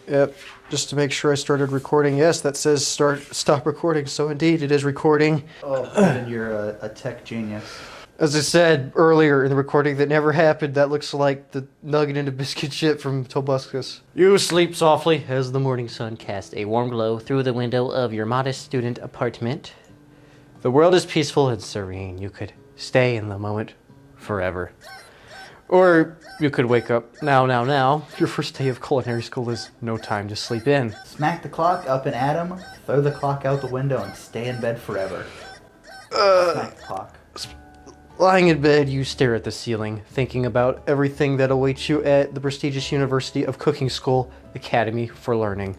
Yep, just to make sure I started recording. Yes, that says stop recording, so indeed it is recording. Oh, Evan, you're a tech genius. As I said earlier in the recording that never happened, that looks like the nugget and a biscuit shit from Tobuscus. You sleep softly as the morning sun casts a warm glow through the window of your modest student apartment. The world is peaceful and serene. You could stay in the moment forever. Or you could wake up now. Your first day of culinary school is no time to sleep in. Smack the clock up and at 'em, throw the clock out the window and stay in bed forever. Smack the clock. Lying in bed, you stare at the ceiling, thinking about everything that awaits you at the prestigious University of Cooking School Academy for Learning.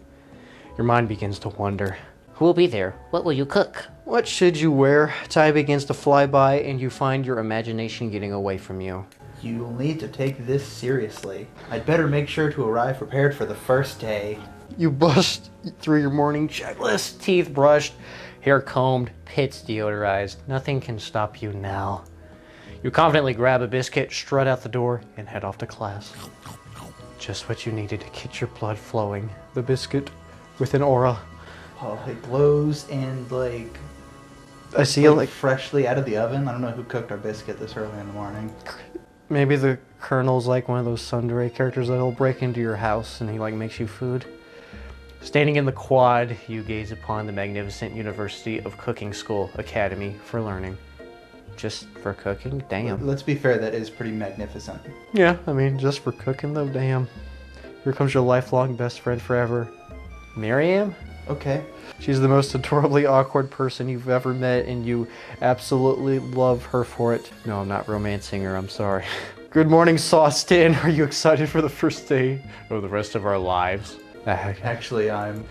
Your mind begins to wander. Who will be there? What will you cook? What should you wear? Time begins to fly by, and you find your imagination getting away from you. You'll need to take this seriously. I'd better make sure to arrive prepared for the first day. You bust through your morning checklist, teeth brushed, hair combed, pits deodorized. Nothing can stop you now. You confidently grab a biscuit, strut out the door, and head off to class. Just what you needed to get your blood flowing. The biscuit with an aura. Oh, it glows and I see it like freshly out of the oven. I don't know who cooked our biscuit this early in the morning. maybe the Colonel's like one of those Sundere characters that'll break into your house and he like makes you food. Standing in the quad, you gaze upon the magnificent University of Cooking School Academy for Learning. Just for cooking? Damn. Let's be fair, that is pretty magnificent. Yeah, I mean, just for cooking though, damn. Here comes your lifelong best friend forever, Miriam? Okay. She's the most adorably awkward person you've ever met, and you absolutely love her for it. No, I'm not romancing her, I'm sorry. Good morning, Sauce Tin. Are you excited for the first day of the rest of our lives? Actually, I'm...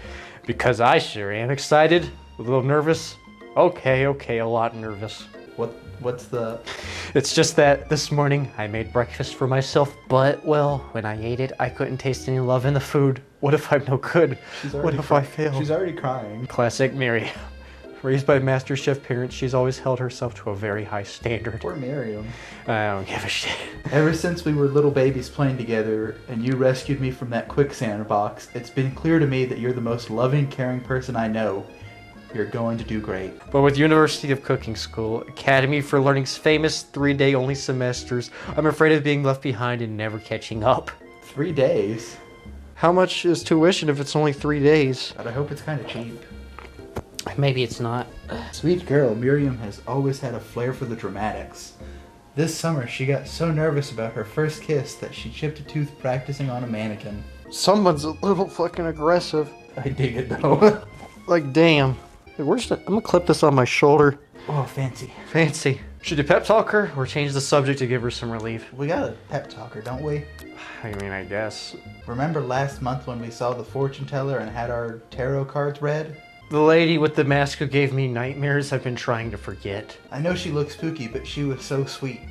Because I sure am excited. A little nervous. Okay, a lot nervous. What's the... It's just that this morning I made breakfast for myself, but, well, when I ate it, I couldn't taste any love in the food. What if I'm no good? What if I fail? She's already crying. Classic Miriam. Raised by Master Chef parents, she's always held herself to a very high standard. Poor Miriam. I don't give a shit. Ever since we were little babies playing together and you rescued me from that quicksand box, it's been clear to me that you're the most loving, caring person I know. You're going to do great. But with University of Cooking School Academy for Learning's famous 3-day only semesters, I'm afraid of being left behind and never catching up. 3 days? How much is tuition if it's only 3 days? But I hope it's kind of cheap. Maybe it's not. Sweet girl, Miriam has always had a flair for the dramatics. This summer, she got so nervous about her first kiss that she chipped a tooth practicing on a mannequin. Someone's a little fucking aggressive. I dig it though. Like, damn. Hey, I'm gonna clip this on my shoulder. Oh, fancy. Fancy. Should you pep talk her or change the subject to give her some relief? We got a pep talker, don't we? I mean, I guess. Remember last month when we saw the fortune teller and had our tarot cards read? The lady with the mask who gave me nightmares I've been trying to forget. I know she looked spooky, but she was so sweet.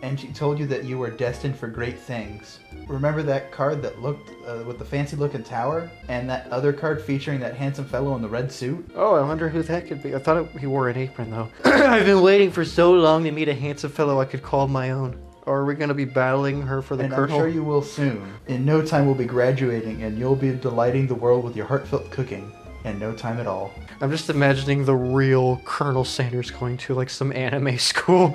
And she told you that you were destined for great things. Remember that card that looked with the fancy looking tower? And that other card featuring that handsome fellow in the red suit? Oh, I wonder who that could be. I thought he wore an apron, though. I've been waiting for so long to meet a handsome fellow I could call my own. Or are we going to be battling her for the And Colonel? I'm sure you will soon. In no time we'll be graduating and you'll be delighting the world with your heartfelt cooking. In no time at all. I'm just imagining the real Colonel Sanders going to like some anime school.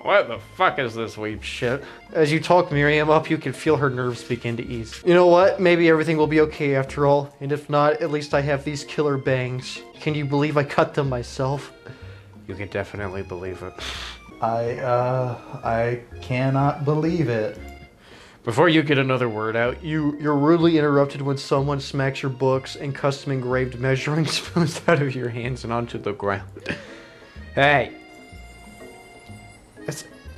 What the fuck is this weeb shit? As you talk Miriam up, you can feel her nerves begin to ease. You know what? Maybe everything will be okay after all. And if not, at least I have these killer bangs. Can you believe I cut them myself? You can definitely believe it. I cannot believe it. Before you get another word out, you're rudely interrupted when someone smacks your books and custom engraved measuring spoons out of your hands and onto the ground. Hey!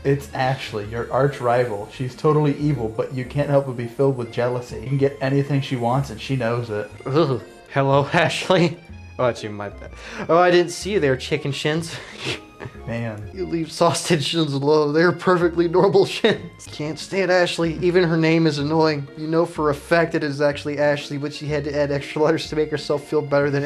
It's Ashley, your arch rival. She's totally evil, but you can't help but be filled with jealousy. You can get anything she wants and she knows it. Ugh. Hello, Ashley. Oh, that's you, my bad. Oh, I didn't see you there, chicken shins. Man. You leave sausage shins alone. They're perfectly normal shins. Can't stand Ashley. Even her name is annoying. You know for a fact that it is actually Ashley, but she had to add extra letters to make herself feel better than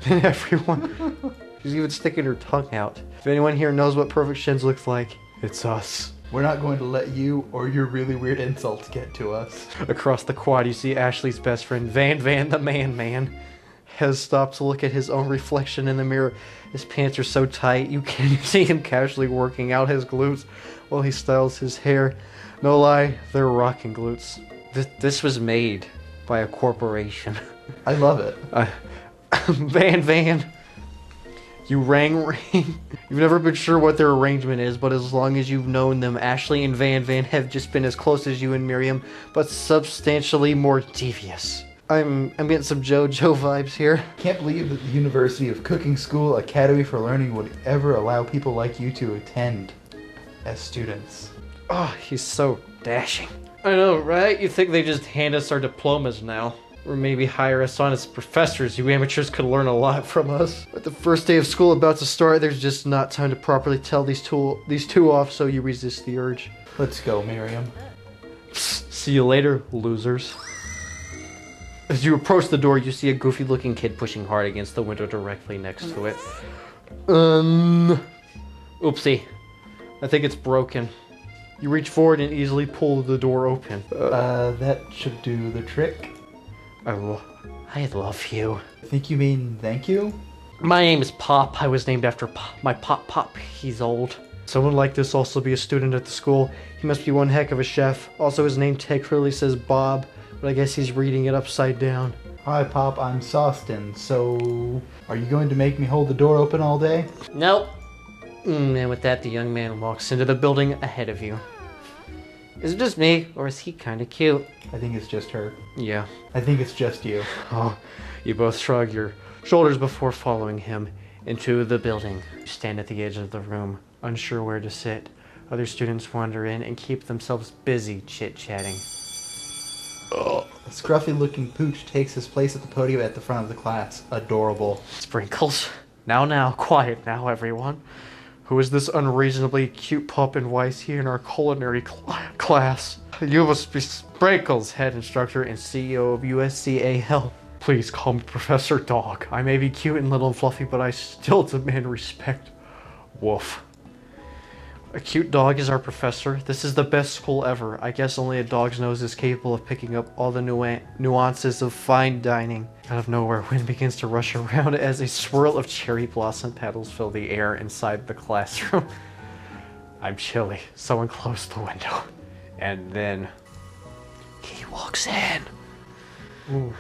everyone. She's even sticking her tongue out. If anyone here knows what perfect shins looks like, it's us. We're not going to let you or your really weird insults get to us. Across the quad, you see Ashley's best friend, Van the Man, has stopped to look at his own reflection in the mirror. His pants are so tight, you can see him casually working out his glutes while he styles his hair. No lie, they're rocking glutes. This was made by a corporation. I love it. Van, you ring. You've never been sure what their arrangement is, but as long as you've known them, Ashley and Van have just been as close as you and Miriam, but substantially more devious. I'm getting some JoJo vibes here. Can't believe that the University of Cooking School Academy for Learning would ever allow people like you to attend as students. Oh, he's so dashing. I know, right? You think they just hand us our diplomas now? Or maybe hire us on as professors. You amateurs could learn a lot from us. But the first day of school about to start, there's just not time to properly tell these two off, so you resist the urge. Let's go, Miriam. See you later, losers. As you approach the door, you see a goofy-looking kid pushing hard against the window directly next to it. Oopsie. I think it's broken. You reach forward and easily pull the door open. That should do the trick. I love you. I think you mean thank you? My name is Pop. I was named after my Pop. He's old. Someone like this also be a student at the school. He must be one heck of a chef. Also, his name tag clearly says Bob, but I guess he's reading it upside down. Hi, Pop. I'm Sawston. So, are you going to make me hold the door open all day? Nope. And with that, the young man walks into the building ahead of you. Is it just me, or is he kind of cute? I think it's just her. Yeah. I think it's just you. Oh, you both shrug your shoulders before following him into the building. You stand at the edge of the room, unsure where to sit. Other students wander in and keep themselves busy chit-chatting. A scruffy-looking pooch takes his place at the podium at the front of the class. Adorable. Sprinkles. Now, quiet now, everyone. Who is this unreasonably cute pup and why is he in our culinary class? You must be Sprinkles, head instructor and CEO of USCAL. Please call me Professor Dog. I may be cute and little and fluffy, but I still demand respect. Woof. A cute dog is our professor. This is the best school ever. I guess only a dog's nose is capable of picking up all the nuances of fine dining. Out of nowhere, wind begins to rush around as a swirl of cherry blossom petals fill the air inside the classroom. I'm chilly. Someone close the window. And then he walks in. Ooh.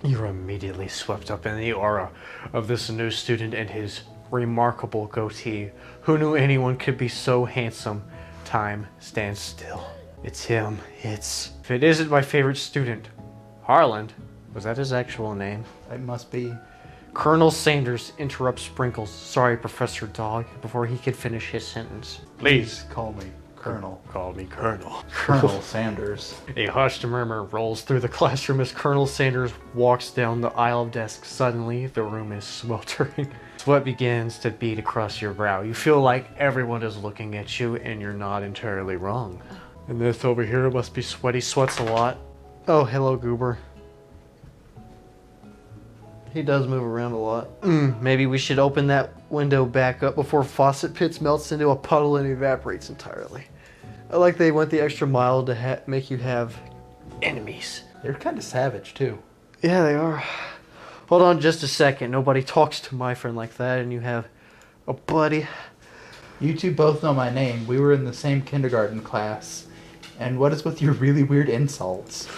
You're immediately swept up in the aura of this new student and his remarkable goatee. Who knew anyone could be so handsome? Time stands still. It's him. If it isn't my favorite student, Harland. Was that his actual name? It must be. Colonel Sanders interrupts Sprinkles. Sorry, Professor Dog, before he could finish his sentence. Please call me Colonel. Call me Colonel. Colonel Sanders. A hushed murmur rolls through the classroom as Colonel Sanders walks down the aisle of desks. Suddenly, the room is sweltering. Sweat begins to bead across your brow. You feel like everyone is looking at you, and you're not entirely wrong. And this over here must be sweaty. Sweats a lot. Oh, hello, Goober. He does move around a lot. Maybe we should open that window back up before Faucet Pits melts into a puddle and evaporates entirely. I like they went the extra mile to make you have enemies. They're kind of savage, too. Yeah, they are. Hold on just a second. Nobody talks to my friend like that, and you have a buddy. You two both know my name. We were in the same kindergarten class. And what is with your really weird insults?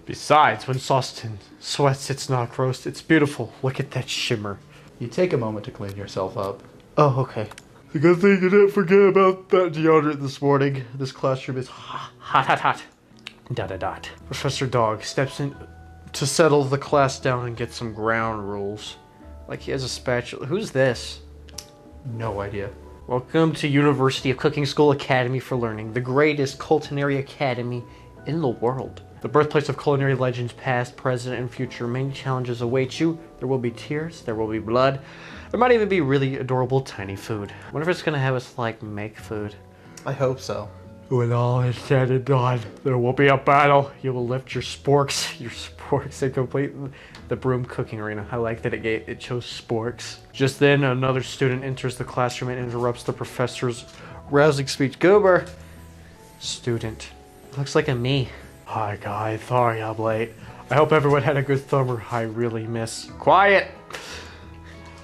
Besides, when Sawston sweats, it's not gross. It's beautiful. Look at that shimmer. You take a moment to clean yourself up. Oh, okay. The good thing you didn't forget about that deodorant this morning. This classroom is hot. ... Professor Dog steps in to settle the class down and get some ground rules. Like he has a spatula. Who's this? No idea. Welcome to University of Cooking School Academy for Learning, the greatest culinary academy in the world. The birthplace of culinary legends past, present, and future. Many challenges await you. There will be tears. There will be blood. There might even be really adorable tiny food. I wonder if it's going to have us, like, make food. I hope so. When all is said and done, there will be a battle. You will lift your sporks, and complete the broom cooking arena. I like that it chose sporks. Just then, another student enters the classroom and interrupts the professor's rousing speech. Goober, Student. Looks like a me. Hi guys, sorry I'm late. I hope everyone had a good summer. I really miss. Quiet!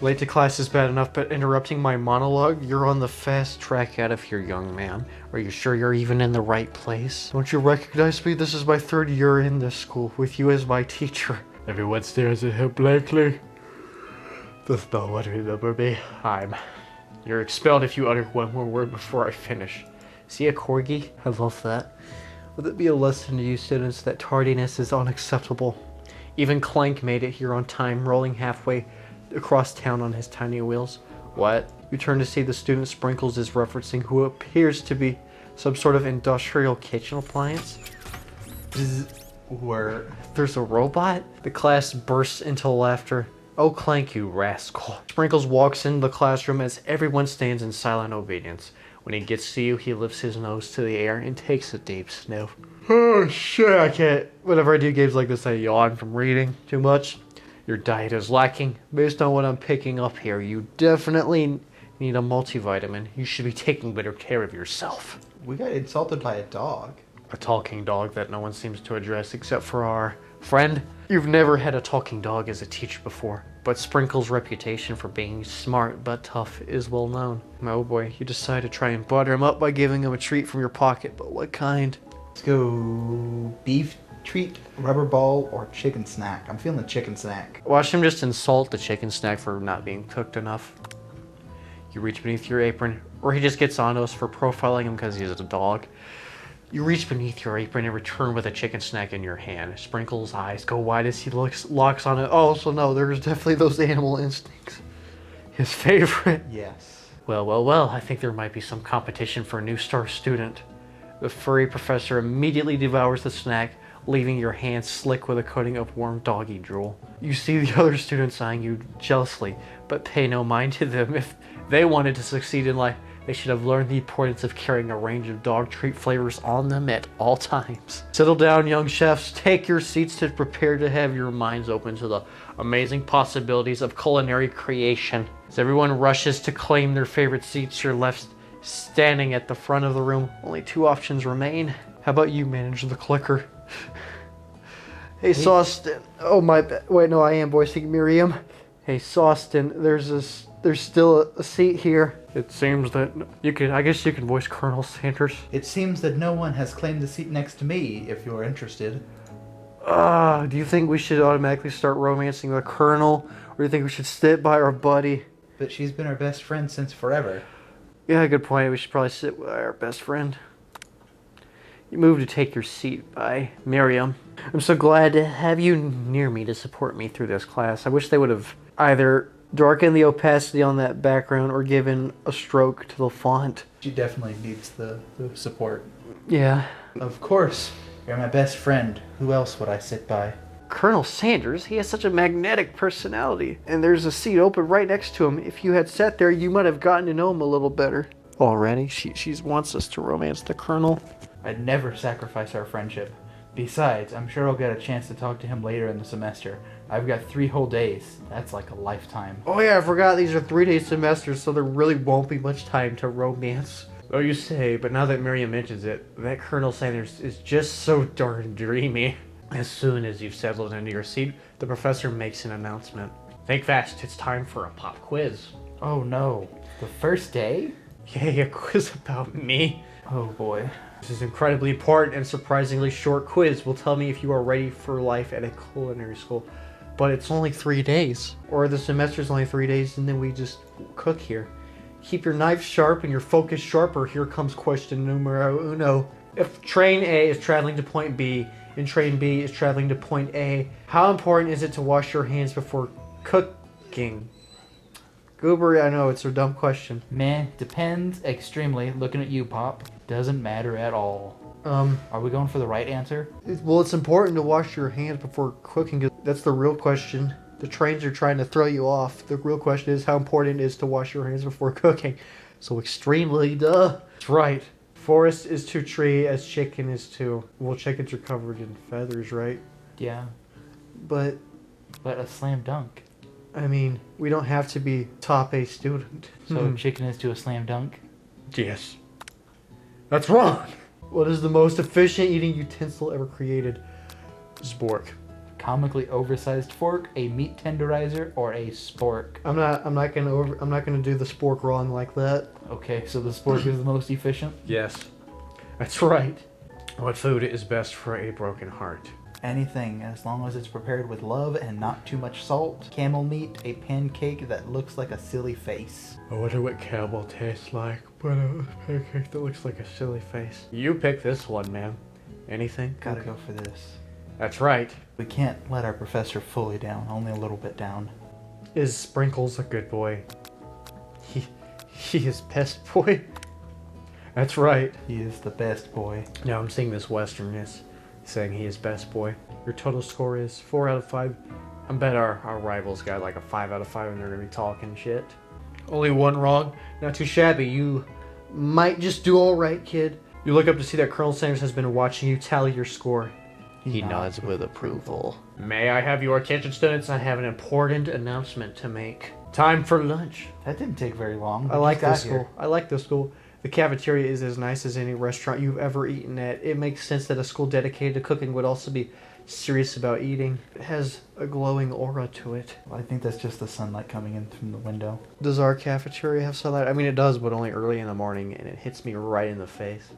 Late to class is bad enough, but interrupting my monologue, you're on the fast track out of here, young man. Are you sure you're even in the right place? Don't you recognize me? This is my 3rd year in this school, with you as my teacher. Everyone stares at him blankly. Does no one remember me? You're expelled if you utter one more word before I finish. See a corgi? I love that. Would it be a lesson to you students that tardiness is unacceptable? Even Clank made it here on time, rolling halfway across town on his tiny wheels. What? You turn to see the student Sprinkles is referencing who appears to be some sort of industrial kitchen appliance. Where? There's a robot? The class bursts into laughter. Oh, Clank, you rascal. Sprinkles walks into the classroom as everyone stands in silent obedience. When he gets to you, he lifts his nose to the air and takes a deep sniff. Oh shit, I can't. Whenever I do games like this, I yawn from reading too much. Your diet is lacking. Based on what I'm picking up here, you definitely need a multivitamin. You should be taking better care of yourself. We got insulted by a dog. A talking dog that no one seems to address except for our friend. You've never had a talking dog as a teacher before, but Sprinkle's reputation for being smart but tough is well known. Oh boy, you decide to try and butter him up by giving him a treat from your pocket, but what kind? Let's go beef treat, rubber ball, or chicken snack. I'm feeling the chicken snack. Watch him just insult the chicken snack for not being cooked enough. You reach beneath your apron, or he just gets on us for profiling him because he's a dog. You reach beneath your apron and return with a chicken snack in your hand. Sprinkle's eyes go wide as he locks on it. Oh, so no, there's definitely those animal instincts. His favorite. Yes. Well, I think there might be some competition for a new star student. The furry professor immediately devours the snack, leaving your hands slick with a coating of warm doggy drool. You see the other students eyeing you jealously, but pay no mind to them. If they wanted to succeed in life, they should have learned the importance of carrying a range of dog treat flavors on them at all times. Settle down, young chefs. Take your seats to prepare to have your minds open to the amazing possibilities of culinary creation. As everyone rushes to claim their favorite seats, you're left standing at the front of the room. Only 2 options remain. How about you manage the clicker? Hey, Sawston. Oh, my bad. Wait, no, I am voicing Miriam. Hey, Sawston, there's still a seat here. It seems that I guess you can voice Colonel Sanders. It seems that no one has claimed the seat next to me, if you're interested. Do you think we should automatically start romancing the Colonel? Or do you think we should sit by our buddy? But she's been our best friend since forever. Yeah, good point. We should probably sit with our best friend. You move to take your seat by Miriam. I'm so glad to have you near me to support me through this class. I wish they would have either darkened the opacity on that background or given a stroke to the font. She definitely needs the support. Yeah. Of course. You're my best friend. Who else would I sit by? Colonel Sanders, he has such a magnetic personality. And there's a seat open right next to him. If you had sat there, you might have gotten to know him a little better. Already? She wants us to romance the Colonel. I'd never sacrifice our friendship. Besides, I'm sure I'll get a chance to talk to him later in the semester. I've got 3 whole days. That's like a lifetime. Oh yeah, I forgot these are 3-day semesters, so there really won't be much time to romance. Oh, you say, but now that Miriam mentions it, that Colonel Sanders is just so darn dreamy. As soon as you've settled into your seat, the professor makes an announcement. Think fast, it's time for a pop quiz. Oh no. The first day? Yay, a quiz about me. Oh boy. This is incredibly important and surprisingly short quiz will tell me if you are ready for life at a culinary school. But it's only 3 days. Or the semester's only 3 days and then we just cook here. Keep your knife sharp and your focus sharper. Here comes question numero uno. If train A is traveling to point B and train B is traveling to point A, how important is it to wash your hands before cooking? Goober, I know it's a dumb question. Meh, depends extremely. Looking at you, Pop. Doesn't matter at all. Are we going for the right answer? Well, it's important to wash your hands before cooking. 'Cause that's the real question. The trains are trying to throw you off. The real question is how important it is to wash your hands before cooking. So extremely, duh. That's right. Forest is to tree as chicken is to... Well, chickens are covered in feathers, right? Yeah. But, a slam dunk. I mean, we don't have to be top A student. So chicken is to a slam dunk? Yes. That's wrong. What is the most efficient eating utensil ever created? Spork. Comically oversized fork, a meat tenderizer, or a spork. I'm not gonna do the spork wrong like that. Okay, so the spork is the most efficient. Yes. That's right. What food is best for a broken heart? Anything, as long as it's prepared with love and not too much salt. Camel meat, a pancake that looks like a silly face. I wonder what camel tastes like, but a pancake that looks like a silly face. You pick this one, man. Anything? Gotta go for this. That's right. We can't let our professor fully down, only a little bit down. Is Sprinkles a good boy? He is best boy? That's right. He is the best boy. Now I'm seeing this westernness saying he is best boy. Your total score is 4 out of 5. I bet our rivals got like a 5 out of 5 and they're gonna be talking shit. Only one wrong. Not too shabby. You might just do all right, kid. You look up to see that Colonel Sanders has been watching you tally your score. He nods with approval. May I have your attention, students? I have an important announcement to make. Time for lunch. That didn't take very long. I like this school. I like this school. The cafeteria is as nice as any restaurant you've ever eaten at. It makes sense that a school dedicated to cooking would also be serious about eating. It has a glowing aura to it. Well, I think that's just the sunlight coming in from the window. Does our cafeteria have sunlight? I mean, it does, but only early in the morning, and it hits me right in the face.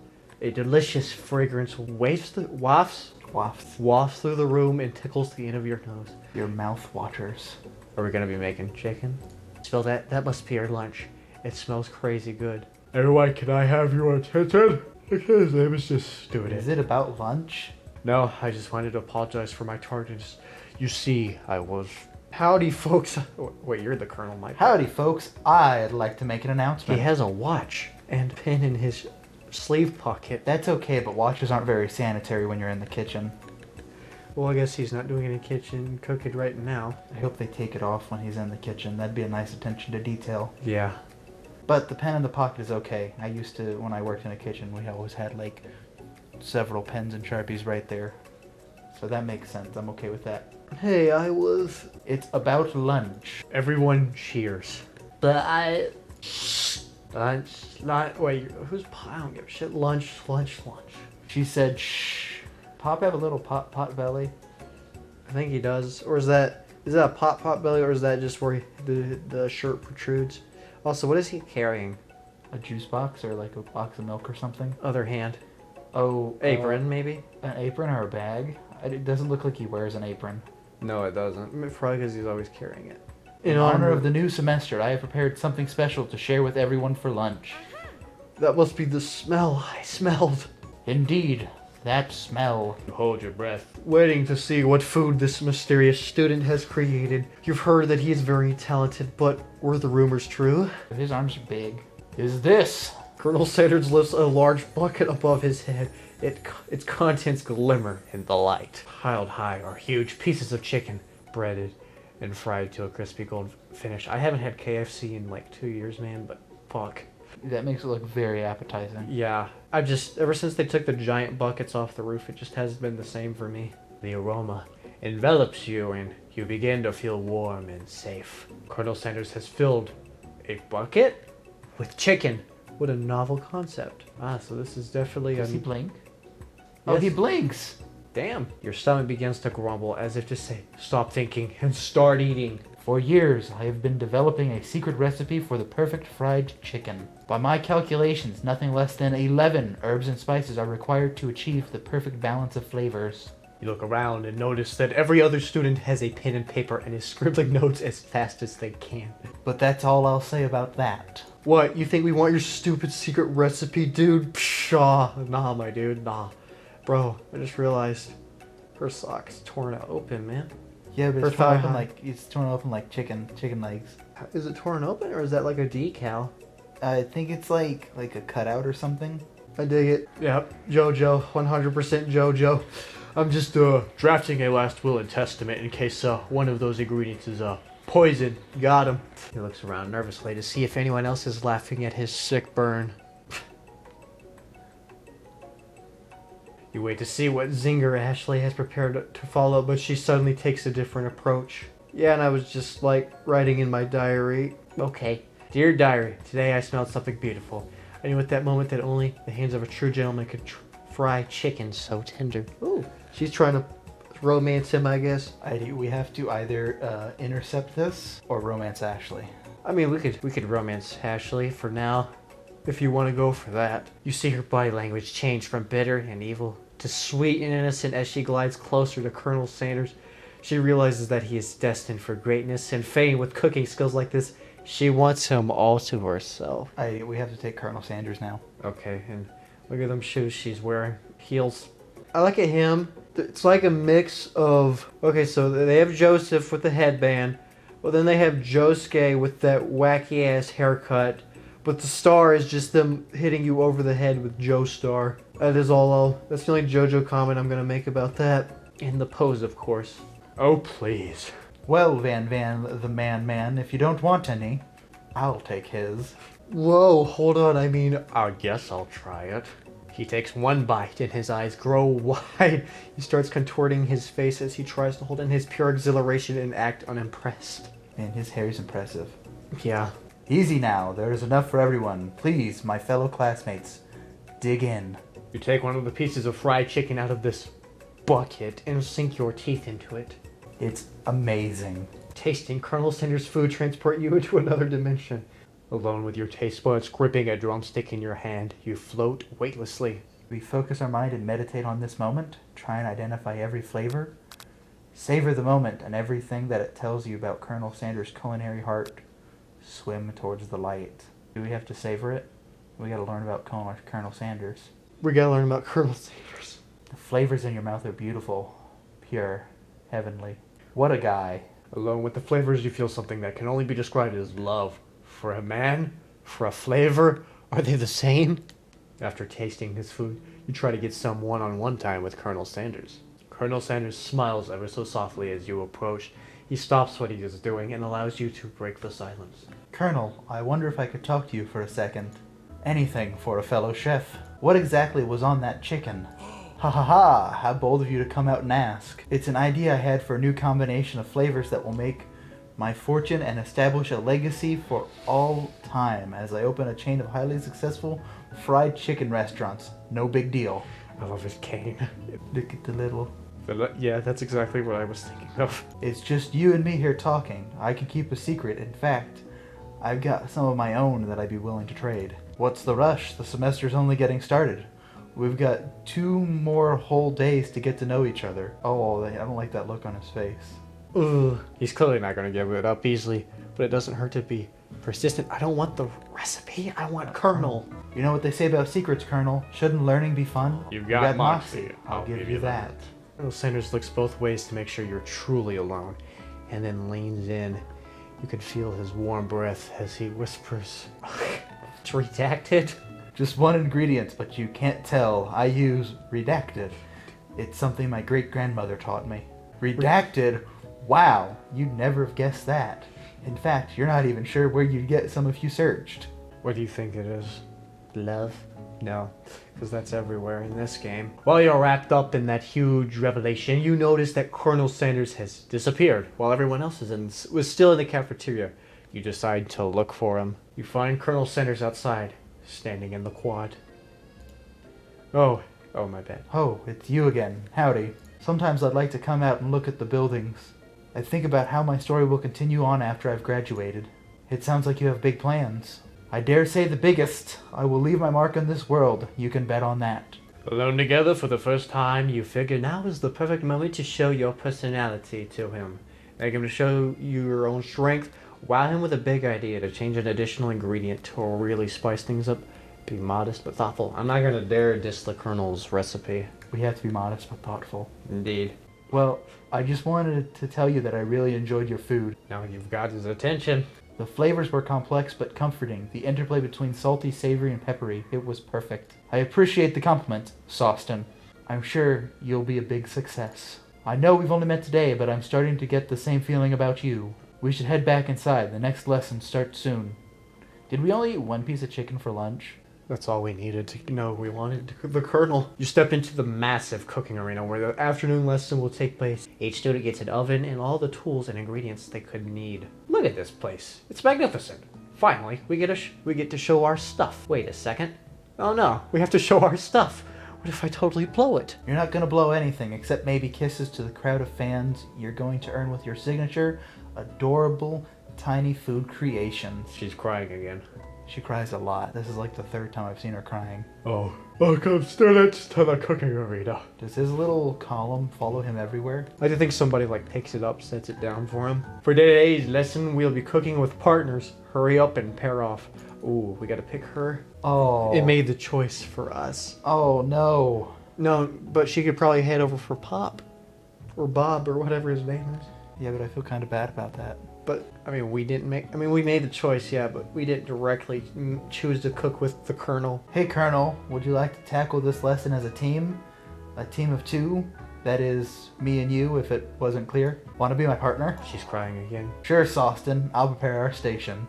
A delicious fragrance wafts through the room and tickles the end of your nose. Your mouth waters. Are we gonna be making chicken? Smell that? That must be our lunch. It smells crazy good. Everyone, can I have your attention? Okay, his name is just do Is it about lunch? No, I just wanted to apologize for my tardiness. You see, I was... Howdy, folks. Wait, you're the colonel, Mike. Howdy, folks. I'd like to make an He announcement. has a watch and pen in his sleeve pocket. That's okay, but watches aren't very sanitary when you're in the kitchen. Well, I guess he's not doing any kitchen cooking right now. I hope they take it off when he's in the kitchen. That'd be a nice attention to detail. Yeah. But the pen in the pocket is okay. I used to, when I worked in a kitchen, we always had like several pens and Sharpies right there. So that makes sense. I'm okay with that. Hey, It's about lunch. Everyone cheers. But wait, I don't give a shit. Lunch. She said, shh. Pop have a little pot belly. I think he does. Or is that a pot belly, or is that just where the shirt protrudes? Also, what is he carrying? A juice box or like a box of milk or something. Other hand. Oh. Apron, maybe? An apron or a bag? It doesn't look like he wears an apron. No, it doesn't. Probably because he's always carrying it. In honor of the new semester, I have prepared something special to share with everyone for lunch. That must be the smell I smelled. Indeed, that smell. Hold your breath. Waiting to see what food this mysterious student has created. You've heard that he is very talented, but were the rumors true? His arms are big. Is this? Colonel Sanders lifts a large bucket above his head. Its contents glimmer in the light. Piled high are huge pieces of chicken, breaded and fried to a crispy gold finish. I haven't had KFC in like 2 years, man, but fuck. That makes it look very appetizing. Yeah, ever since they took the giant buckets off the roof, it just hasn't been the same for me. The aroma envelops you and you begin to feel warm and safe. Colonel Sanders has filled a bucket With chicken. What a novel concept. So this is definitely Does he blink? Yes. Oh, he blinks! Damn. Your stomach begins to grumble as if to say, stop thinking and start eating. For years, I have been developing a secret recipe for the perfect fried chicken. By my calculations, nothing less than 11 herbs and spices are required to achieve the perfect balance of flavors. You look around and notice that every other student has a pen and paper and is scribbling notes as fast as they can. But that's all I'll say about that. What, you think we want your stupid secret recipe, dude? Pshaw. Nah, my dude, nah. Bro, I just realized her sock's torn open, man. Yeah, but Or it's torn thigh open high. it's torn open like chicken legs. Is it torn open, or is that like a decal? I think it's like a cutout or something. I dig it. Yep. JoJo, 100% JoJo. I'm just drafting a last will and testament in case one of those ingredients is poison. Got him. He looks around nervously to see if anyone else is laughing at his sick burn. You wait to see what zinger Ashley has prepared to follow, but she suddenly takes a different approach. Yeah, and I was just like writing in my diary. Okay. Dear diary, today I smelled something beautiful. I knew at that moment that only the hands of a true gentleman could fried chicken so tender. Ooh, she's trying to romance him, I guess. We have to either intercept this or romance Ashley. I mean, we could romance Ashley for now, if you want to go for that. You see her body language change from bitter and evil to sweet and innocent as she glides closer to Colonel Sanders. She realizes that he is destined for greatness and fame with cooking skills like this. She wants him all to herself. We have to take Colonel Sanders now. Okay, and look at them shoes she's wearing. Heels. I look at him. It's like a mix of... Okay, so they have Joseph with the headband. Well, then they have Josuke with that wacky-ass haircut. But the star is just them hitting you over the head with Joestar. That is all. That's the only JoJo comment I'm going to make about that. And the pose, of course. Oh, please. Well, Van the man, if you don't want any, I'll take his. Whoa, hold on, I mean... I guess I'll try it. He takes one bite and his eyes grow wide. He starts contorting his face as he tries to hold in his pure exhilaration and act unimpressed. Man, his hair's impressive. Yeah. Easy now, there's enough for everyone. Please, my fellow classmates, dig in. You take one of the pieces of fried chicken out of this bucket and sink your teeth into it. It's amazing. Tasting Colonel Sanders' food transport you into another dimension. Alone with your taste buds gripping a drumstick in your hand, you float weightlessly. We focus our mind and meditate on this moment, try and identify every flavor. Savor the moment and everything that it tells you about Colonel Sanders' culinary heart. Swim towards the light. Do we have to savor it? We gotta learn about Colonel Sanders. We gotta learn about Colonel Sanders. The flavors in your mouth are beautiful, pure, heavenly. What a guy. Alone with the flavors, you feel something that can only be described as love. For a man, for a flavor, are they the same? After tasting his food, you try to get some one-on-one time with Colonel Sanders. Colonel Sanders smiles ever so softly as you approach. He stops what he is doing and allows you to break the silence. Colonel, I wonder if I could talk to you for a second. Anything for a fellow chef. What exactly was on that chicken? Ha ha ha, how bold of you to come out and ask. It's an idea I had for a new combination of flavors that will make my fortune and establish a legacy for all time as I open a chain of highly successful fried chicken restaurants. No big deal. I love his cane. Look at the little... Yeah, that's exactly what I was thinking of. It's just you and me here talking. I can keep a secret. In fact, I've got some of my own that I'd be willing to trade. What's the rush? The semester's only getting started. We've got 2 more whole days to get to know each other. Oh, I don't like that look on his face. Ugh. He's clearly not going to give it up easily, but it doesn't hurt to be persistent. I don't want the recipe, I want Colonel. You know what they say about secrets, Colonel? Shouldn't learning be fun? You've got moxie. I'll give you that. Colonel Sanders looks both ways to make sure you're truly alone, and then leans in. You can feel his warm breath as he whispers, "It's redacted." Just one ingredient, but you can't tell. I use redacted. It's something my great-grandmother taught me. Redacted? Wow, you'd never have guessed that. In fact, you're not even sure where you'd get some if you searched. What do you think it is? Love. No, because that's everywhere in this game. While you're wrapped up in that huge revelation, you notice that Colonel Sanders has disappeared while everyone else was still in the cafeteria. You decide to look for him. You find Colonel Sanders outside, standing in the quad. Oh, my bad. Oh, it's you again. Howdy. Sometimes I'd like to come out and look at the buildings. I think about how my story will continue on after I've graduated. It sounds like you have big plans. I dare say the biggest. I will leave my mark on this world. You can bet on that. Alone together for the first time, you figure now is the perfect moment to show your personality to him. Make him to show you your own strength. Wow him with a big idea to change an additional ingredient to really spice things up. Be modest but thoughtful. I'm not gonna dare diss the Colonel's recipe. We have to be modest but thoughtful. Indeed. Well, I just wanted to tell you that I really enjoyed your food. Now you've got his attention. The flavors were complex but comforting. The interplay between salty, savory, and peppery. It was perfect. I appreciate the compliment, Sawston. I'm sure you'll be a big success. I know we've only met today, but I'm starting to get the same feeling about you. We should head back inside. The next lesson starts soon. Did we only eat 1 piece of chicken for lunch? That's all we needed to know. We wanted the Colonel. You step into the massive cooking arena where the afternoon lesson will take place. Each student gets an oven and all the tools and ingredients they could need. Look at this place. It's magnificent. Finally, we get to show our stuff. Wait a second. Oh no, we have to show our stuff. What if I totally blow it? You're not gonna blow anything, except maybe kisses to the crowd of fans you're going to earn with your signature, adorable, tiny food creations. She's crying again. She cries a lot. This is like the third time I've seen her crying. Oh, come start it to the cooking arena. Does his little column follow him everywhere? I do think somebody like picks it up, sets it down for him. For today's lesson, we'll be cooking with partners. Hurry up and pair off. Ooh, we gotta pick her. Oh. It made the choice for us. Oh no. No, but she could probably head over for Pop. Or Bob, or whatever his name is. Yeah, but I feel kind of bad about that. But, I mean, we made the choice, yeah, but we didn't directly choose to cook with the Colonel. Hey Colonel, would you like to tackle this lesson as a team? A team of two? That is, me and you, if it wasn't clear. Want to be my partner? She's crying again. Sure, Sawston. I'll prepare our station.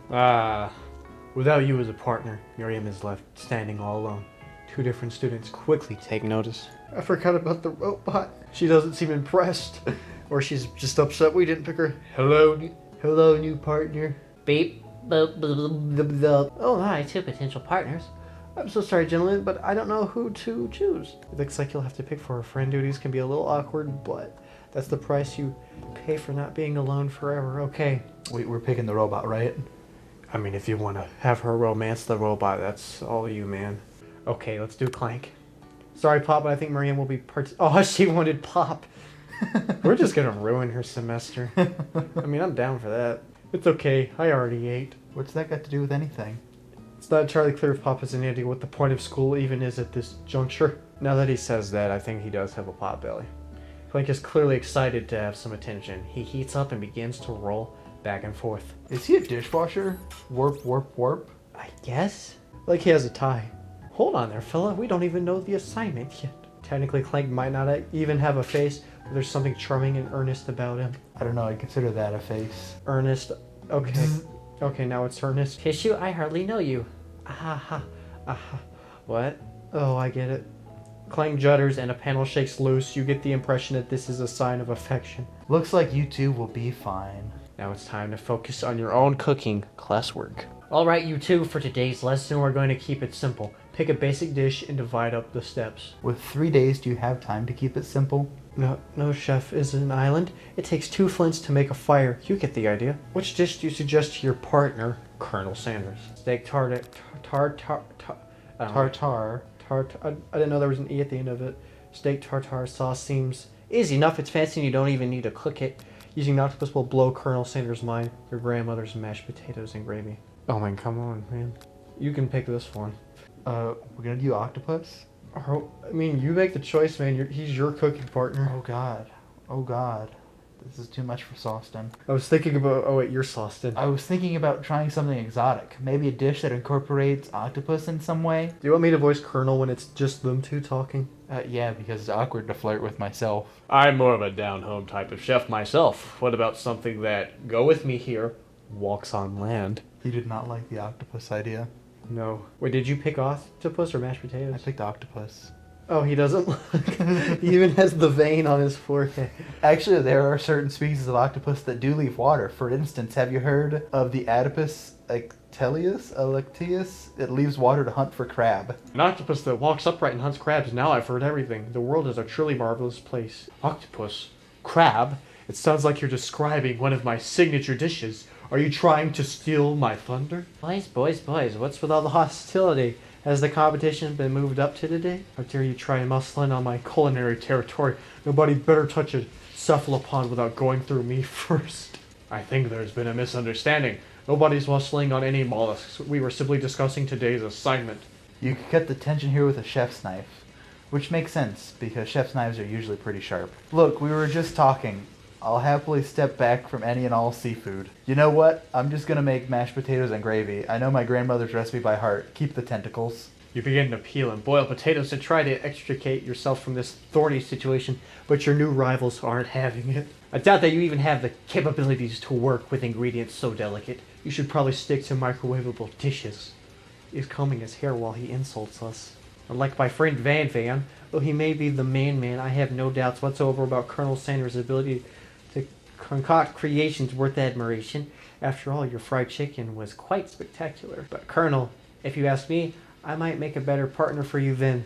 Without you as a partner, Miriam is left standing all alone. Two different students quickly take notice. I forgot about the robot. She doesn't seem impressed. Or she's just upset we didn't pick her. Hello, new partner. Beep. Boop, boop, boop, boop. Oh, hi, two potential partners. I'm so sorry, gentlemen, but I don't know who to choose. It looks like you'll have to pick for her. Friend duties can be a little awkward, but that's the price you pay for not being alone forever. Okay. We're picking the robot, right? I mean, if you want to have her romance the robot, that's all you, man. Okay, let's do Clank. Sorry, Pop, but I think Miriam will be Oh, she wanted Pop. We're just gonna ruin her semester. I mean, I'm down for that. It's okay. I already ate. What's that got to do with anything? It's not entirely clear if Pop has any idea what the point of school even is at this juncture. Now that he says that, I think he does have a pot belly. Clank is clearly excited to have some attention. He heats up and begins to roll back and forth. Is he a dishwasher? Warp, warp, warp? I guess? Like he has a tie. Hold on there, fella. We don't even know the assignment yet. Technically, Clank might not even have a face, but there's something charming and earnest about him. I don't know. I consider that a face. Earnest. Okay. Okay, now it's earnest. Tissue, I hardly know you. Aha. Aha. What? Oh, I get it. Clank judders and a panel shakes loose. You get the impression that this is a sign of affection. Looks like you two will be fine. Now it's time to focus on your own cooking classwork. Alright, you two, for today's lesson, We're going to keep it simple. Pick a basic dish and divide up the steps. With 3 days, do you have time to keep it simple? No, chef is an island. It takes 2 flints to make a fire. You get the idea. Which dish do you suggest to your partner, Colonel Sanders? Steak tartare. I didn't know there was an E at the end of it. Steak tartare sauce seems easy enough. It's fancy and you don't even need to cook it. Using an octopus will blow Colonel Sanders' mind. Your grandmother's mashed potatoes and gravy. Oh man, come on, man. You can pick this one. We're gonna do octopus? Oh, I mean, you make the choice, man. He's your cooking partner. Oh god. Oh god. This is too much for Sawston. I was thinking about... Oh wait, you're Sawston. I was thinking about trying something exotic. Maybe a dish that incorporates octopus in some way. Do you want me to voice Colonel when it's just them two talking? Yeah, because it's awkward to flirt with myself. I'm more of a down-home type of chef myself. What about something that, go with me here, walks on land? He did not like the octopus idea. No. Wait, did you pick octopus or mashed potatoes? I picked octopus. Oh, he doesn't look... He even has the vein on his forehead. Actually, there are certain species of octopus that do leave water. For instance, have you heard of the Adipus electeus? It leaves water to hunt for crab. An octopus that walks upright and hunts crabs. Now I've heard everything. The world is a truly marvelous place. Octopus? Crab? It sounds like you're describing one of my signature dishes. Are you trying to steal my thunder? boys, What's with all the hostility? Has the competition been moved up to today? How dare you try and muscle in on my culinary territory? Nobody better touch a cephalopod without going through me first. I think there's been a misunderstanding. Nobody's muscling on any mollusks. We were simply discussing today's assignment. You could cut the tension here with a chef's knife. Which makes sense, because chef's knives are usually pretty sharp. Look, we were just talking. I'll happily step back from any and all seafood. You know what? I'm just gonna make mashed potatoes and gravy. I know my grandmother's recipe by heart. Keep the tentacles. You begin to peel and boil potatoes to try to extricate yourself from this thorny situation, but your new rivals aren't having it. I doubt that you even have the capabilities to work with ingredients so delicate. You should probably stick to microwavable dishes. He's combing his hair while he insults us. Unlike my friend Van, though he may be the main man, I have no doubts whatsoever about Colonel Sanders' ability to concoct creations worth admiration. After all, your fried chicken was quite spectacular. But Colonel, if you ask me, I might make a better partner for you than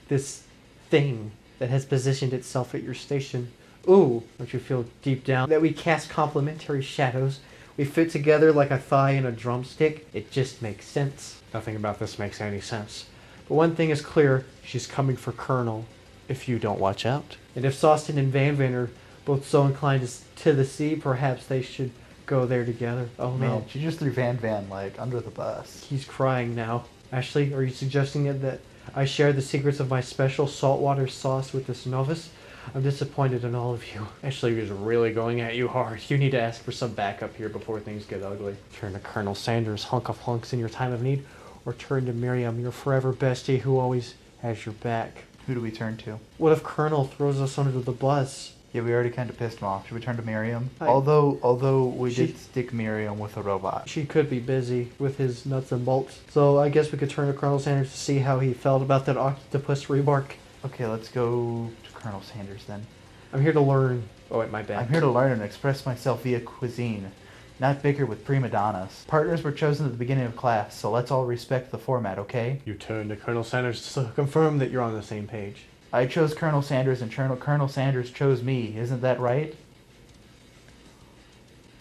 this thing that has positioned itself at your station. Ooh, don't you feel deep down that we cast complementary shadows? We fit together like a thigh and a drumstick. It just makes sense. Nothing about this makes any sense. But one thing is clear, she's coming for Colonel if you don't watch out. And if Sawston and Van Van are both so inclined to the sea, perhaps they should go there together. Oh Man, no, she just threw Van Van like under the bus. he's crying now. Ashley, are you suggesting that I share the secrets of my special saltwater sauce with this novice? I'm disappointed in all of you. Ashley is really going at you hard. You need to ask for some backup here before things get ugly. Turn to Colonel Sanders, hunk of hunks in your time of need, or turn to Miriam, your forever bestie who always has your back. Who do we turn to? What if Colonel throws us under the bus? Yeah, we already kind of pissed him off. Should we turn to Miriam? I- Although we She- did stick Miriam with a robot. She could be busy with his nuts and bolts. So I guess we could turn to Colonel Sanders to see how he felt about that octopus remark. Okay, let's go to Colonel Sanders then. I'm here to learn. Oh, wait, my bad. I'm here to learn and express myself via cuisine, not bicker with prima donnas. Partners were chosen at the beginning of class, so let's all respect the format, okay? You turn to Colonel Sanders to confirm that you're on the same page. I chose Colonel Sanders and Colonel Sanders chose me. Isn't that right?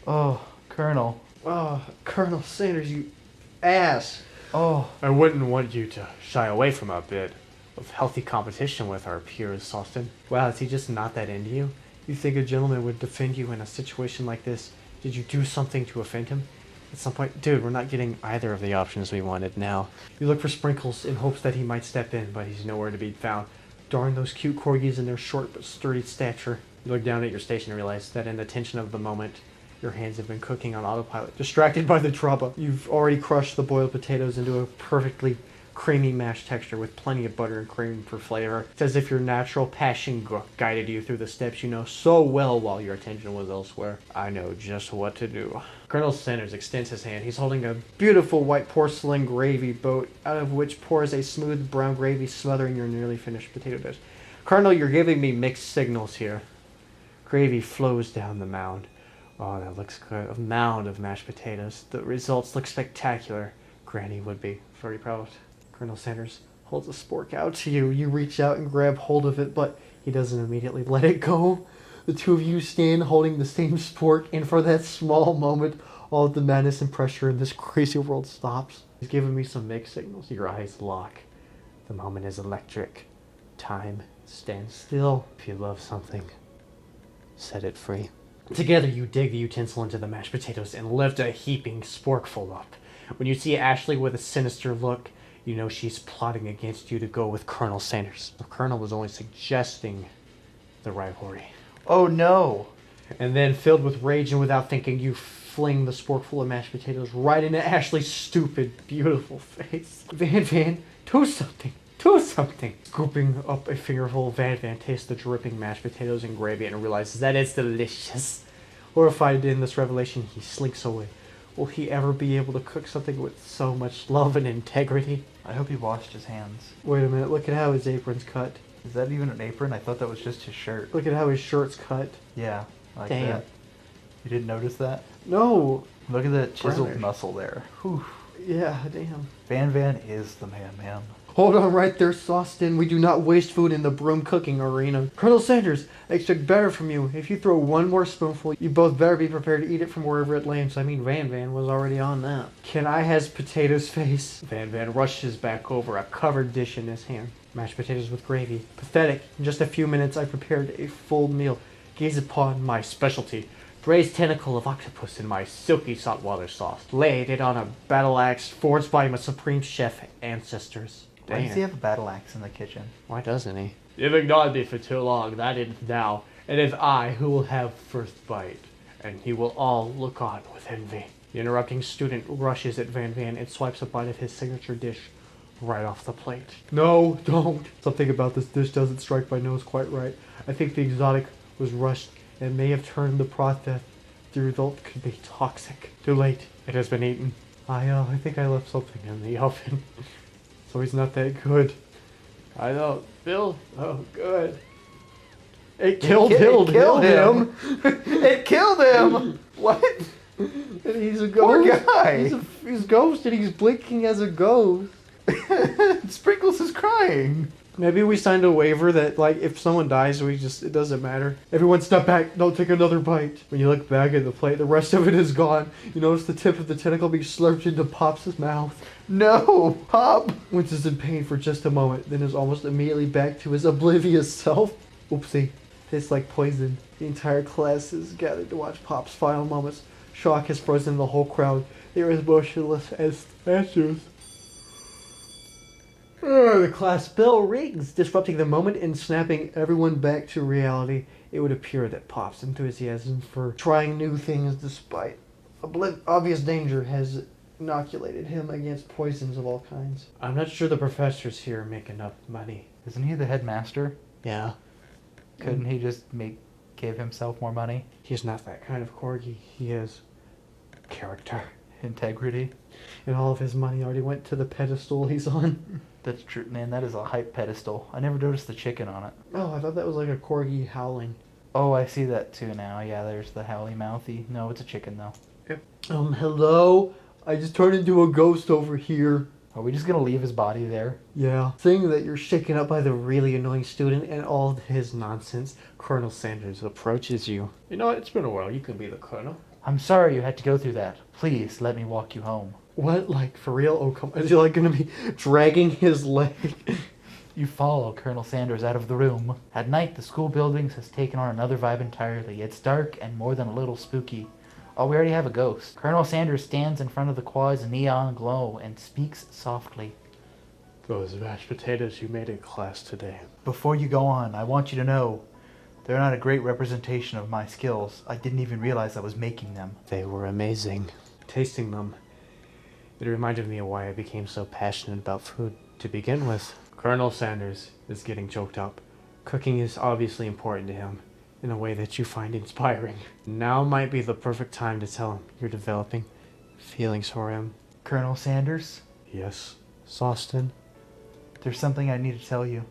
Oh, Colonel. Oh, Colonel Sanders, you ass. Oh, I wouldn't want you to shy away from a bit of healthy competition with our peers, Sawston. Wow, is he just not that into you? You think a gentleman would defend you in a situation like this? Did you do something to offend him? At some point, dude, we're not getting either of the options we wanted now. You look for Sprinkles in hopes that he might step in, but he's nowhere to be found. Darn those cute corgis and their short but sturdy stature. You look down at your station and realize that in the tension of the moment, your hands have been cooking on autopilot. Distracted by the drama, you've already crushed the boiled potatoes into a perfectly creamy mashed texture with plenty of butter and cream for flavor. It's as if your natural passion guided you through the steps you know so well while your attention was elsewhere. I know just what to do. Colonel Sanders extends his hand. He's holding a beautiful white porcelain gravy boat, out of which pours a smooth brown gravy smothering your nearly finished potato dish. Colonel, you're giving me mixed signals here. Gravy flows down the mound. Oh, that looks good. A mound of mashed potatoes. The results look spectacular. Granny would be very proud. Colonel Sanders holds a spork out to you. You reach out and grab hold of it, but he doesn't immediately let it go. The two of you stand holding the same spork, and for that small moment, all of the madness and pressure in this crazy world stops. He's giving me some mixed signals. Your eyes lock. The moment is electric. Time stands still. If you love something, set it free. Together, you dig the utensil into the mashed potatoes and lift a heaping sporkful up. When you see Ashley with a sinister look, you know she's plotting against you to go with Colonel Sanders. The Colonel was only suggesting the rivalry. oh no. And then, filled with rage and without thinking, you fling the sporkful of mashed potatoes right into Ashley's stupid, beautiful face. Van Van, do something. Do something. Scooping up a fingerful, Van Van tastes the dripping mashed potatoes and gravy and realizes that it's delicious. Horrified in this revelation, he slinks away. Will he ever be able to cook something with so much love and integrity? I hope he washed his hands. Wait a minute, look at how his apron's cut. Is that even an apron? I thought that was just his shirt. Look at how his shirt's cut. Yeah, like Damn. that. You didn't notice that? No. Look at that chiseled Brownish. muscle there. Whew. Yeah, damn. Van Van is the man. Hold on right there, Sawston. We do not waste food in the broom cooking arena. Colonel Sanders, I expect better from you. If you throw one more spoonful, you both better be prepared to eat it from wherever it lands. I mean, Van Van was already on that. Can I has potatoes face? Van Van rushes back over, a covered dish in his hand. Mashed potatoes with gravy. Pathetic. In just a few minutes, I prepared a full meal. Gaze upon my specialty. Braised tentacle of octopus in my silky saltwater sauce. Laid it on a battle axe forged by my supreme chef ancestors. Why does he have a battle axe in the kitchen? Why doesn't he? You've ignored me for too long, that ends now. It is I who will have first bite, and he will all look on with envy. The interrupting student rushes at Van Van and swipes a bite of his signature dish right off the plate. No, don't. Something about this dish doesn't strike my nose quite right. I think the exotic was rushed and may have turned the process. The result could be toxic. Too late. It has been eaten. I think I left something in the oven. So he's not that good. I don't feel so good. It killed It him. killed him. It killed him. What? And he's a Poor ghost. guy. He's a ghost and he's blinking as a ghost. Sprinkles is crying. Maybe we signed a waiver that, like, if someone dies, it doesn't matter. Everyone step back, don't take another bite. When you look back at the plate, the rest of it is gone. You notice the tip of the tentacle being slurped into Pop's mouth. No, Pop! Wince is in pain for just a moment, then is almost immediately back to his oblivious self. Oopsie. Tastes like poison. The entire class is gathered to watch Pop's final moments. Shock has frozen the whole crowd. They are as motionless as statues. The class bell rings, disrupting the moment and snapping everyone back to reality. It would appear that Pop's enthusiasm for trying new things despite obvious danger has inoculated him against poisons of all kinds. I'm not sure the professors here make enough money. Isn't he the headmaster? Yeah. Couldn't he just give himself more money? He's not that kind of corgi. He has character. Integrity? And all of his money already went to the pedestal he's on. That's true, man. That is a hype pedestal. I never noticed the chicken on it. Oh, I thought that was like a corgi howling. Oh, I see that too now. Yeah, there's the howly mouthy. No, it's a chicken though. Yep. Hello? I just turned into a ghost over here. Are we just gonna leave his body there? Yeah. Seeing that you're shaken up by the really annoying student and all of his nonsense, Colonel Sanders approaches you. You know what? It's been a while. You can be the colonel. I'm sorry you had to go through that. Please, let me walk you home. What? Like, for real? Oh, come on. Is he, like, gonna be dragging his leg? You follow Colonel Sanders out of the room. At night, the school buildings has taken on another vibe entirely. It's dark and more than a little spooky. Oh, we already have a ghost. Colonel Sanders stands in front of the quad's neon glow and speaks softly. Those mashed potatoes you made in class today. Before you go on, I want you to know they're not a great representation of my skills. I didn't even realize I was making them. They were amazing. Tasting them, it reminded me of why I became so passionate about food to begin with. Colonel Sanders is getting choked up. Cooking is obviously important to him in a way that you find inspiring. Now might be the perfect time to tell him you're developing feelings for him. Colonel Sanders? Yes, Sawston? There's something I need to tell you.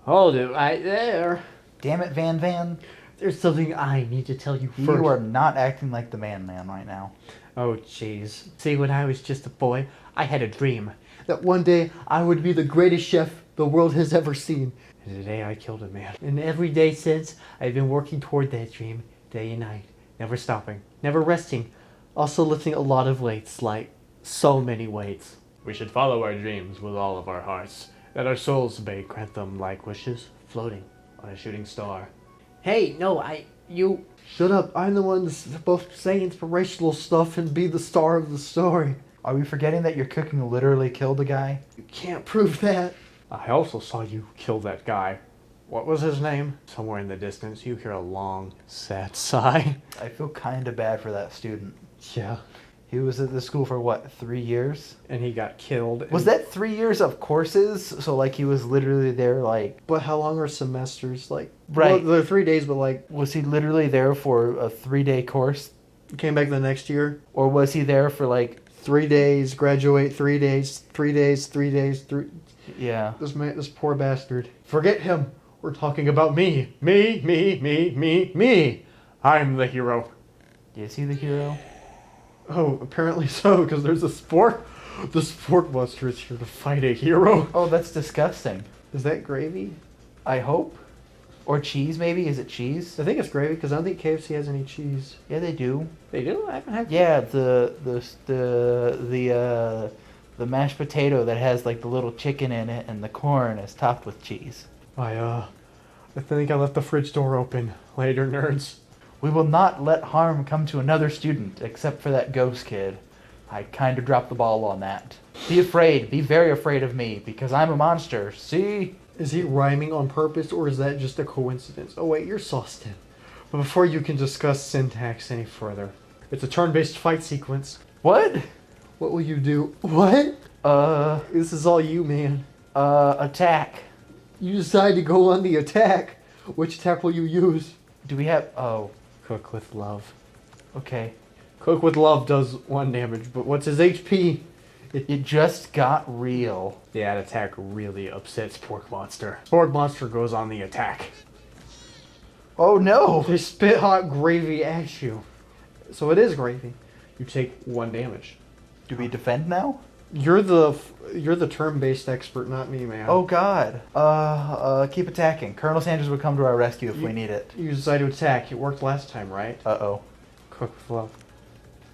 Hold it right there. Damn it, Van. There's something I need to tell you first. You are not acting like the man right now. Oh, jeez. See, when I was just a boy, I had a dream that one day I would be the greatest chef the world has ever seen. And today I killed a man. And every day since, I've been working toward that dream, day and night. Never stopping, never resting. Also lifting a lot of weights, like so many weights. We should follow our dreams with all of our hearts, that our souls may grant them like wishes, floating on a shooting star. Hey, no, you... Shut up, I'm the one that's supposed to say inspirational stuff and be the star of the story. Are we forgetting that your cooking literally killed a guy? You can't prove that. I also saw you kill that guy. What was his name? Somewhere in the distance, you hear a long, sad sigh. I feel kind of bad for that student. Yeah. He was at the school for what, 3 years? And he got killed. Was that 3 years of courses? So like he was literally there like... But how long are semesters? Like, right. Well, they're 3 days, but like... Was he literally there for a 3-day course? Came back the next year? Or was he there for like... 3 days, graduate, 3 days, 3 days, 3 days, 3... Yeah. This poor bastard. Forget him. We're talking about me. Me. I'm the hero. Is he the hero? Oh, apparently so, because there's a sport. The sport buster is here to fight a hero. Oh, that's disgusting. Is that gravy? I hope. Or cheese, maybe? Is it cheese? I think it's gravy, because I don't think KFC has any cheese. Yeah, they do. They do? I haven't had... Yeah, the mashed potato that has like the little chicken in it and the corn is topped with cheese. I think I left the fridge door open. Later, nerds. We will not let harm come to another student, except for that ghost kid. I kind of dropped the ball on that. Be afraid. Be very afraid of me, because I'm a monster. See? Is he rhyming on purpose, or is that just a coincidence? Oh wait, you're Sawston. But before you can discuss syntax any further, it's a turn-based fight sequence. What? What will you do? What? This is all you, man. Attack. You decide to go on the attack. Which attack will you use? Do we have... Oh, Cook with love. okay. Cook with love does 1 damage, but what's his HP? It just got real. That attack really upsets Pork Monster. Pork Monster goes on the attack. Oh no! They spit hot gravy at you. So it is gravy. You take 1 damage. Do we defend now? You're the term-based expert, not me, man. Oh God. Keep attacking. Colonel Sanders would come to our rescue if we need it. You decided to attack. It worked last time, right? Uh-oh. Cook with love.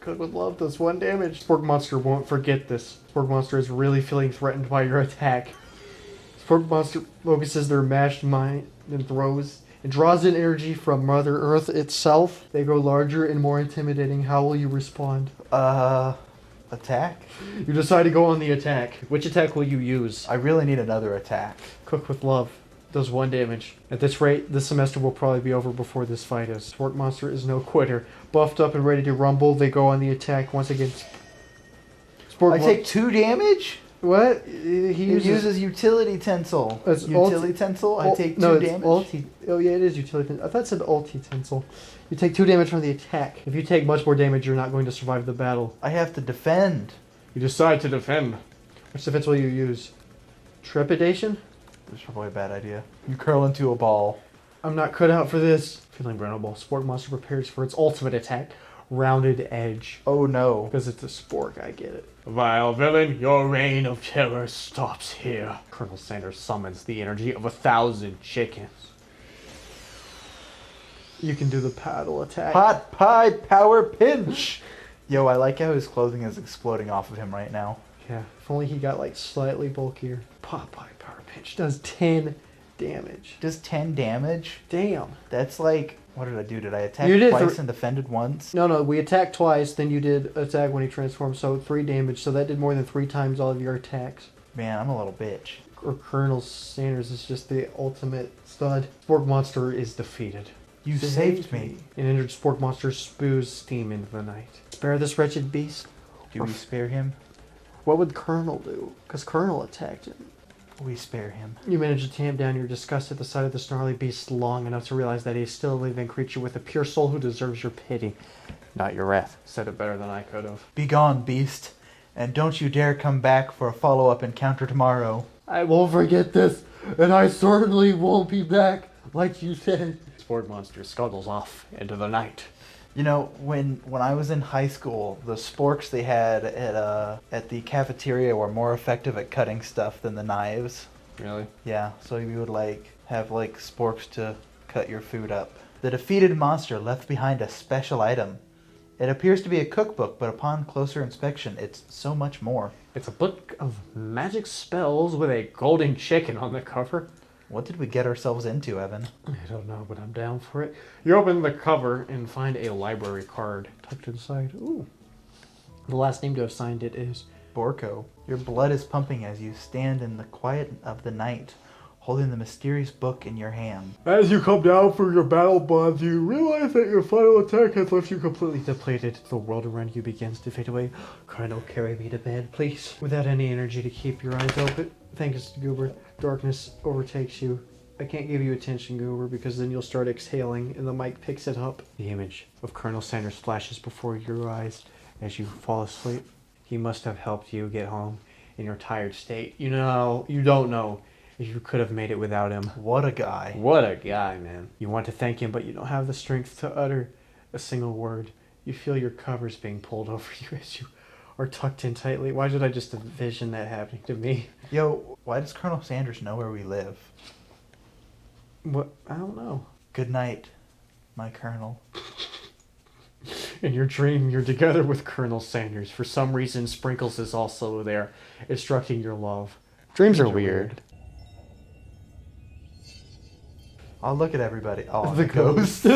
Cook with love does 1 damage. Spork Monster won't forget this. Spork Monster is really feeling threatened by your attack. Spork Monster focuses their mashed mind and throws and draws in energy from Mother Earth itself. They grow larger and more intimidating. How will you respond? Attack? You decide to go on the attack. Which attack will you use? I really need another attack. Cook with love does 1 damage. At this rate, this semester will probably be over before this fight is. Spork Monster is no quitter. Buffed up and ready to rumble, they go on the attack once again. I take 2 damage? What? He uses utility tensile. Utility tensile? I take 2 damage? Oh yeah, it is utility tensile. I thought it said ulti tensile. You take 2 damage from the attack. If you take much more damage, you're not going to survive the battle. I have to defend. You decide to defend. Which defense will you use? Trepidation? That's probably a bad idea. You curl into a ball. I'm not cut out for this. Feeling vulnerable, Spork Monster prepares for its ultimate attack. Rounded Edge. Oh no. Because it's a spork, I get it. Vile villain, your reign of terror stops here. Colonel Sanders summons the energy of 1,000 chickens. You can do the paddle attack. Hot pie power pinch! Yo, I like how his clothing is exploding off of him right now. Yeah, if only he got like slightly bulkier. Popeye Power Pinch does 10 damage. Just 10 damage? Damn. That's like, what did I do? Did I attack You did twice and defended once? No, we attacked twice, then you did attack when he transformed, so 3 damage, so that did more than 3 times all of your attacks. Man, I'm a little bitch. Or Colonel Sanders is just the ultimate stud. Spork Monster is defeated. You saved me. An injured Spork Monster spews steam into the night. Spare this wretched beast. Do we spare him? What would Colonel do? Because Colonel attacked him. We spare him. You manage to tamp down your disgust at the sight of the snarly beast long enough to realize that he is still a living creature with a pure soul who deserves your pity, not your wrath. Said it better than I could have. Be gone, beast. And don't you dare come back for a follow-up encounter tomorrow. I won't forget this, and I certainly won't be back, like you said. Spork Monster scuttles off into the night. You know, when I was in high school, the sporks they had at the cafeteria were more effective at cutting stuff than the knives. Really? Yeah, so you would have sporks to cut your food up. The defeated monster left behind a special item. It appears to be a cookbook, but upon closer inspection, it's so much more. It's a book of magic spells with a golden chicken on the cover. What did we get ourselves into, Evan? I don't know, but I'm down for it. You open the cover and find a library card tucked inside. Ooh. The last name to have signed it is Borko. Your blood is pumping as you stand in the quiet of the night, holding the mysterious book in your hand. As you come down for your battle bonds, you realize that your final attack has left you completely depleted. The world around you begins to fade away. Colonel, carry me to bed, please. Without any energy to keep your eyes open. Thanks, Goober. Darkness overtakes you. I can't give you attention, Goober, because then you'll start exhaling and the mic picks it up. The image of Colonel Sanders flashes before your eyes as you fall asleep. He must have helped you get home in your tired state. You don't know if you could have made it without him. What a guy. What a guy, man. You want to thank him, but you don't have the strength to utter a single word. You feel your covers being pulled over you as you are tucked in tightly. Why did I just envision that happening to me? Yo, why does Colonel Sanders know where we live? What? I don't know. Good night, my Colonel. In your dream, you're together with Colonel Sanders. For some reason, Sprinkles is also there, instructing your love. Dreams are weird. I'll look at everybody. Oh, The ghost.